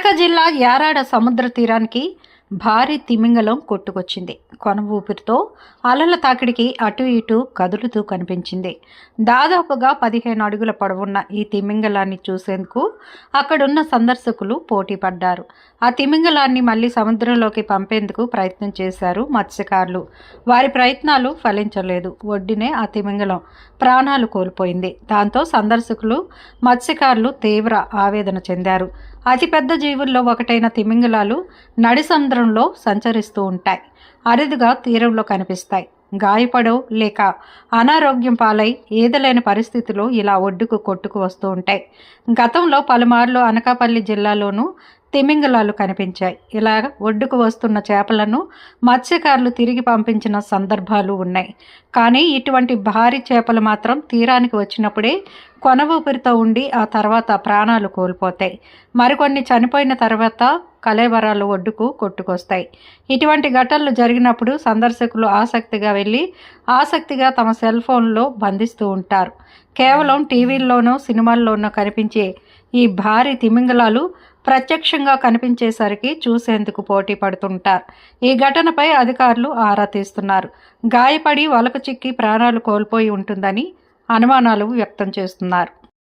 విశాఖ జిల్లా యారాడ సముద్ర తీరానికి భారీ తిమింగలం కొట్టుకొచ్చింది. కొన ఊపిరితో అలల తాకిడికి అటు ఇటు కదులుతూ కనిపించింది. దాదాపుగా 15 అడుగుల పొడవున్న ఈ తిమింగలాన్ని చూసేందుకు అక్కడున్న సందర్శకులు పోటీ పడ్డారు. ఆ తిమింగలాన్ని మళ్లీ సముద్రంలోకి పంపేందుకు ప్రయత్నం చేశారు మత్స్యకారులు. వారి ప్రయత్నాలు ఫలించలేదు. ఒడ్డునే ఆ తిమింగలం ప్రాణాలు కోల్పోయింది. దాంతో సందర్శకులు, మత్స్యకారులు తీవ్ర ఆవేదన చెందారు. అతిపెద్ద జీవుల్లో ఒకటైన తిమింగలాలు నడి సముద్రంలో సంచరిస్తూ ఉంటాయి. అరుదుగా తీరంలో కనిపిస్తాయి. గాయపడో లేక అనారోగ్యం పాలై ఈదలేని పరిస్థితిలో ఇలా ఒడ్డుకు కొట్టుకు వస్తూ ఉంటాయి. గతంలో పలుమార్లు అనకాపల్లి జిల్లాలోనూ తిమింగలాలు కనిపించాయి. ఇలా ఒడ్డుకు వస్తున్న చేపలను మత్స్యకారులు తిరిగి పంపించిన సందర్భాలు ఉన్నాయి. కానీ ఇటువంటి భారీ చేపలు మాత్రం తీరానికి వచ్చినప్పుడే కొన ఊపిరితో ఉండి ఆ తర్వాత ప్రాణాలు కోల్పోతాయి. మరికొన్ని చనిపోయిన తర్వాత కళేబరాలు ఒడ్డుకు కొట్టుకొస్తాయి. ఇటువంటి ఘటనలు జరిగినప్పుడు సందర్శకులు ఆసక్తిగా తమ సెల్ ఫోన్లో బంధిస్తూ ఉంటారు. కేవలం టీవీల్లోనూ సినిమాల్లోనూ కనిపించే ఈ భారీ తిమింగలాలు ప్రత్యక్షంగా కనిపించేసరికి చూసేందుకు పోటీ పడుతుంటారు. ఈ ఘటనపై అధికారులు ఆరా తీస్తున్నారు. గాయపడి వలకు చిక్కి ప్రాణాలు కోల్పోయి ఉంటుందని అనుమానాలు వ్యక్తం చేస్తున్నారు.